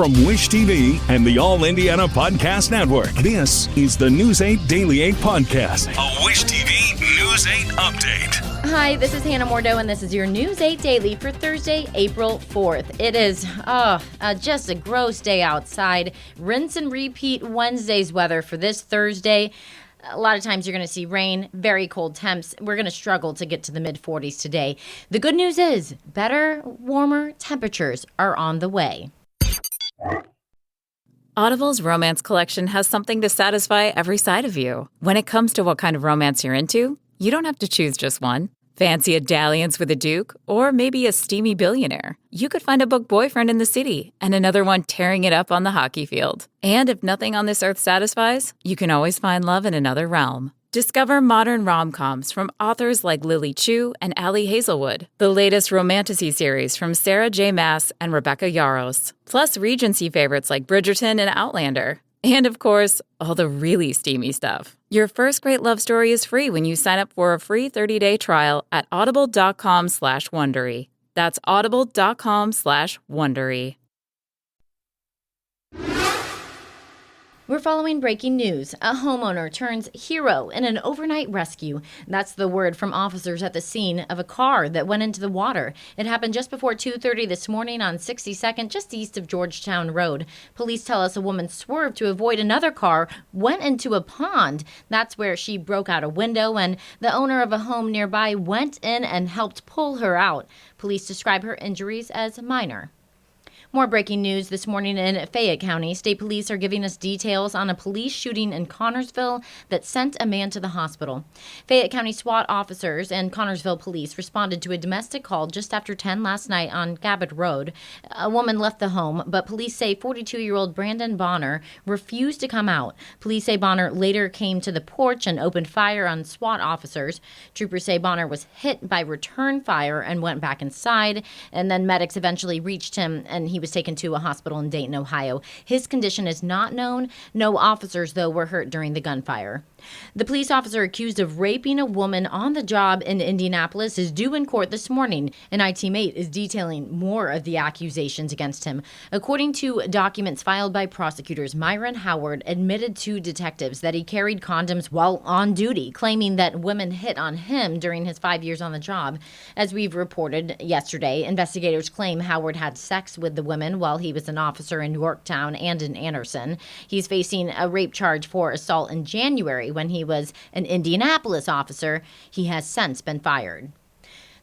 From Wish TV and the All Indiana Podcast Network, this is the News 8 Daily 8 Podcast, a Wish TV News 8 update. Hi, this is Hannah Mordo, and this is your News 8 Daily for Thursday, April 4th. It is just a gross day outside. Rinse and repeat Wednesday's weather for this Thursday. A lot of times you're going to see rain, very cold temps. We're going to struggle to get to the mid-40s today. The good news is better, warmer temperatures are on the way. Audible's romance collection has something to satisfy every side of you. When it comes to what kind of romance you're into, you don't have to choose just one. Fancy a dalliance with a duke, or maybe a steamy billionaire. You could find a book boyfriend in the city and another one tearing it up on the hockey field. And if nothing on this earth satisfies, you can always find love in another realm. Discover modern rom-coms from authors like Lily Chu and Allie Hazelwood, the latest romantasy series from Sarah J. Maas and Rebecca Yarros, plus Regency favorites like Bridgerton and Outlander. And of course, all the really steamy stuff. Your first great love story is free when you sign up for a free 30-day trial at audible.com/Wondery. That's audible.com/Wondery. We're following breaking news. A homeowner turns hero in an overnight rescue. That's the word from officers at the scene of a car that went into the water. It happened just before 2:30 this morning on 62nd, just east of Georgetown Road. Police tell us a woman swerved to avoid another car, went into a pond. That's where she broke out a window, and the owner of a home nearby went in and helped pull her out. Police describe her injuries as minor. More breaking news this morning in Fayette County. State police are giving us details on a police shooting in Connersville that sent a man to the hospital. Fayette County SWAT officers and Connersville police responded to a domestic call just after 10 last night on Gabbard Road. A woman left the home, but police say 42-year-old Brandon Bonner refused to come out. Police say Bonner later came to the porch and opened fire on SWAT officers. Troopers say Bonner was hit by return fire and went back inside, and then medics eventually reached him, and he was taken to a hospital in Dayton, Ohio. His condition is not known. No officers, though, were hurt during the gunfire. The police officer accused of raping a woman on the job in Indianapolis is due in court this morning. NIT Title is detailing more of the accusations against him. According to documents filed by prosecutors, Myron Howard admitted to detectives that he carried condoms while on duty, claiming that women hit on him during his 5 years on the job. As we've reported yesterday, investigators claim Howard had sex with the women while he was an officer in Yorktown and in Anderson. He's facing a rape charge for assault in January when he was an Indianapolis officer. He has since been fired.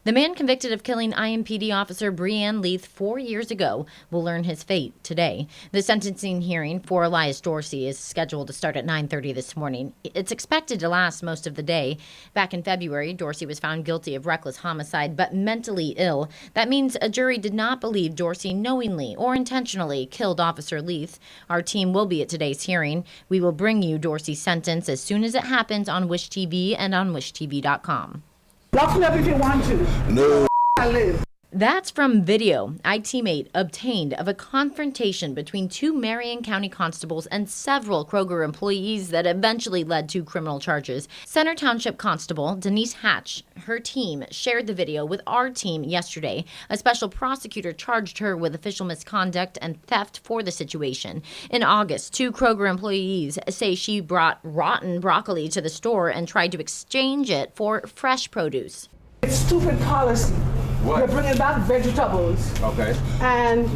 The man convicted of killing IMPD officer Breanne Leith 4 years ago will learn his fate today. The sentencing hearing for Elliahs Dorsey is scheduled to start at 9:30 this morning. It's expected to last most of the day. Back in February, Dorsey was found guilty of reckless homicide but mentally ill. That means a jury did not believe Dorsey knowingly or intentionally killed Officer Leith. Our team will be at today's hearing. We will bring you Dorsey's sentence as soon as it happens on Wish TV and on wishtv.com. Lock me up if you want to. No. I live. That's from video iTeammate obtained of a confrontation between two Marion County constables and several Kroger employees that eventually led to criminal charges. Center Township Constable Denise Hatch, her team, shared the video with our team yesterday. A special prosecutor charged her with official misconduct and theft for the situation. In August, two Kroger employees say she brought rotten broccoli to the store and tried to exchange it for fresh produce. It's stupid policy. What? They're bringing back vegetables. Okay. And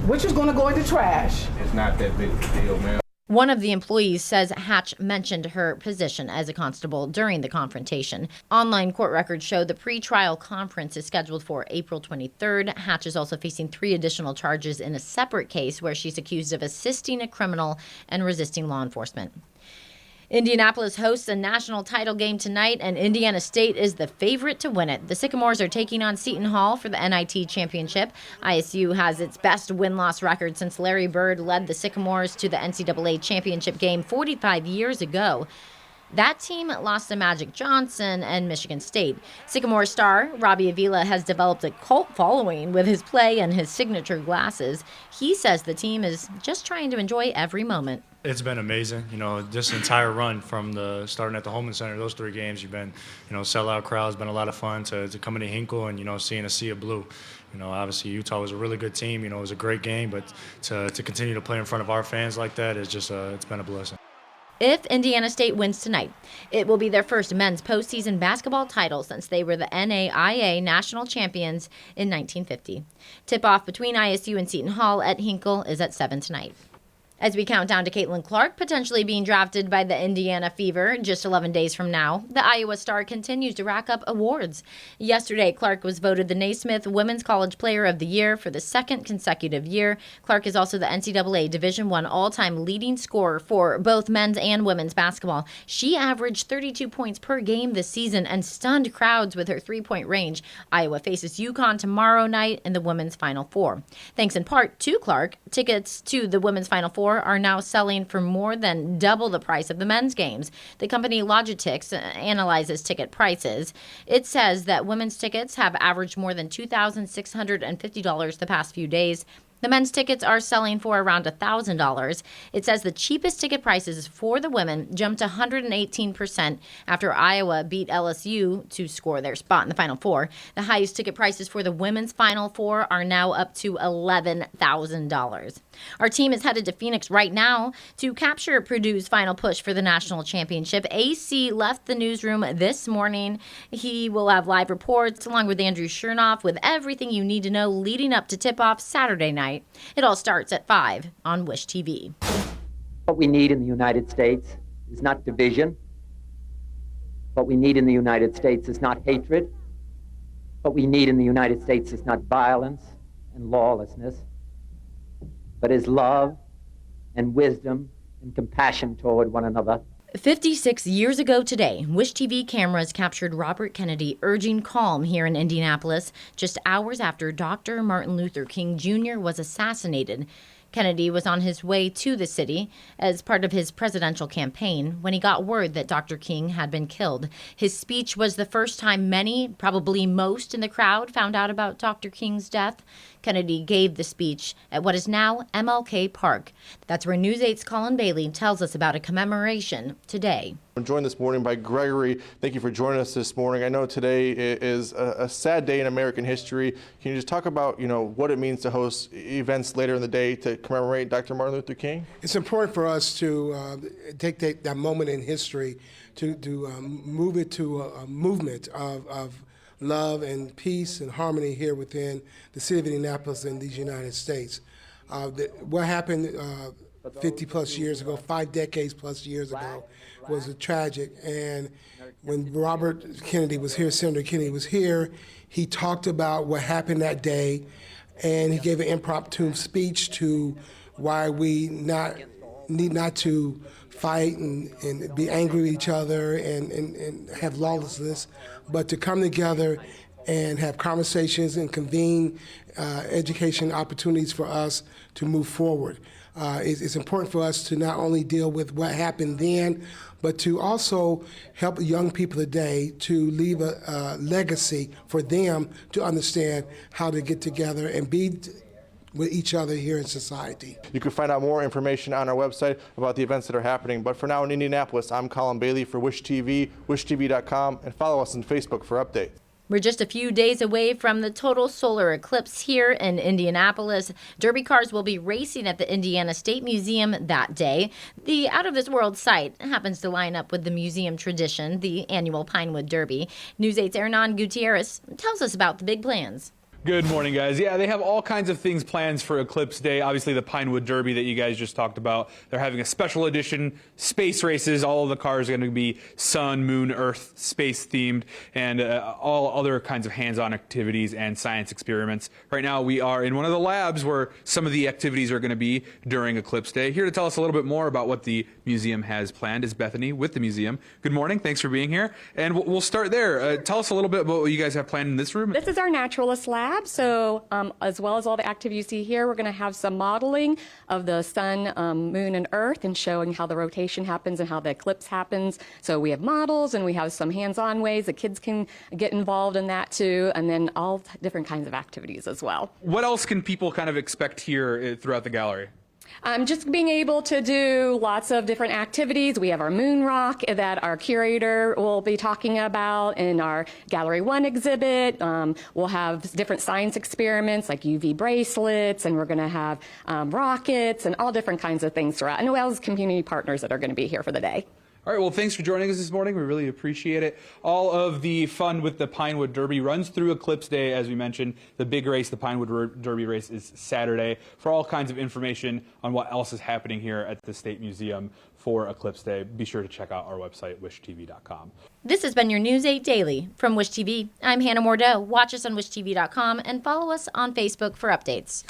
which is going to go in the trash. It's not that big of a deal, man. One of the employees says Hatch mentioned her position as a constable during the confrontation. Online court records show the pre-trial conference is scheduled for April 23rd. Hatch is also facing 3 additional charges in a separate case where she's accused of assisting a criminal and resisting law enforcement. Indianapolis hosts a national title game tonight, and Indiana State is the favorite to win it. The Sycamores are taking on Seton Hall for the NIT Championship. ISU has its best win-loss record since Larry Bird led the Sycamores to the NCAA Championship game 45 years ago. That team lost to Magic Johnson and Michigan State. Sycamore star Robbie Avila has developed a cult following with his play and his signature glasses. He says the team is just trying to enjoy every moment. It's been amazing. This entire run from starting at the Homeowner Center, those 3 games, you've been, sellout crowds, been a lot of fun to come into Hinkle and, seeing a sea of blue. Obviously Utah was a really good team. It was a great game, but to continue to play in front of our fans like that is just, it's been a blessing. If Indiana State wins tonight, it will be their first men's postseason basketball title since they were the NAIA national champions in 1950. Tip-off between ISU and Seton Hall at Hinkle is at 7 tonight. As we count down to Caitlin Clark potentially being drafted by the Indiana Fever just 11 days from now, the Iowa Star continues to rack up awards. Yesterday, Clark was voted the Naismith Women's College Player of the Year for the 2nd consecutive year. Clark is also the NCAA Division I all-time leading scorer for both men's and women's basketball. She averaged 32 points per game this season and stunned crowds with her three-point range. Iowa faces UConn tomorrow night in the women's Final Four. Thanks in part to Clark, tickets to the women's Final Four are now selling for more than double the price of the men's games. The company Logitix analyzes ticket prices. It says that women's tickets have averaged more than $2,650 the past few days. The men's tickets are selling for around $1,000. It says the cheapest ticket prices for the women jumped 118% after Iowa beat LSU to score their spot in the Final Four. The highest ticket prices for the women's Final Four are now up to $11,000. Our team is headed to Phoenix right now to capture Purdue's final push for the national championship. AC left the newsroom this morning. He will have live reports along with Andrew Chernoff with everything you need to know leading up to tip-off Saturday night. It all starts at 5 on Wish TV. What we need in the United States is not division. What we need in the United States is not hatred. What we need in the United States is not violence and lawlessness, but is love and wisdom and compassion toward one another. 56 years ago today, Wish TV cameras captured Robert Kennedy urging calm here in Indianapolis just hours after Dr. Martin Luther King Jr. was assassinated. Kennedy was on his way to the city as part of his presidential campaign when he got word that Dr. King had been killed. His speech was the first time many, probably most in the crowd, found out about Dr. King's death. Kennedy gave the speech at what is now MLK Park. That's where News 8's Colin Bailey tells us about a commemoration today. I'm joined this morning by Gregory. Thank you for joining us this morning. I know today is a sad day in American history. Can you just talk about, what it means to host events later in the day to commemorate Dr. Martin Luther King? It's important for us to take that moment in history to move it to a movement of love and peace and harmony here within the city of Indianapolis and these United States. What happened 50 plus years ago, 5 decades plus years ago, was tragic. And when Robert Kennedy was here, Senator Kennedy was here, he talked about what happened that day, and he gave an impromptu speech to why we need not to fight and be angry with each other and have lawlessness, but to come together and have conversations and convene education opportunities for us to move forward. It's important for us to not only deal with what happened then, but to also help young people today to leave a legacy for them to understand how to get together and be with each other here in society. You can find out more information on our website about the events that are happening. But for now in Indianapolis, I'm Colin Bailey for Wish TV, wishtv.com, and follow us on Facebook for updates. We're just a few days away from the total solar eclipse here in Indianapolis. Derby cars will be racing at the Indiana State Museum that day. The out-of-this-world site happens to line up with the museum tradition, the annual Pinewood Derby. News 8's Hernan Gutierrez tells us about the big plans. Good morning, guys. Yeah, they have all kinds of things planned for Eclipse Day. Obviously, the Pinewood Derby that you guys just talked about. They're having a special edition, space races. All of the cars are going to be sun, moon, earth, space themed, and all other kinds of hands-on activities and science experiments. Right now, we are in one of the labs where some of the activities are going to be during Eclipse Day. Here to tell us a little bit more about what the museum has planned is Bethany with the museum. Good morning. Thanks for being here. And we'll start there. Tell us a little bit about what you guys have planned in this room. This is our naturalist lab. lab. So as well as all the activity you see here, we're going to have some modeling of the sun, moon, and earth, and showing how the rotation happens and how the eclipse happens. So we have models, and we have some hands-on ways the kids can get involved in that too, and then all different kinds of activities as well. What else can people kind of expect here throughout the gallery? Just being able to do lots of different activities. We have our moon rock that our curator will be talking about in our Gallery 1 exhibit. We'll have different science experiments like UV bracelets, and we're going to have rockets and all different kinds of things throughout, and well as community partners that are going to be here for the day. All right, well, thanks for joining us this morning. We really appreciate it. All of the fun with the Pinewood Derby runs through Eclipse Day, as we mentioned. The big race, the Pinewood Derby race, is Saturday. For all kinds of information on what else is happening here at the State Museum for Eclipse Day, be sure to check out our website, wishtv.com. This has been your News 8 Daily from Wish TV. I'm Hannah Mordeau. Watch us on wishtv.com and follow us on Facebook for updates.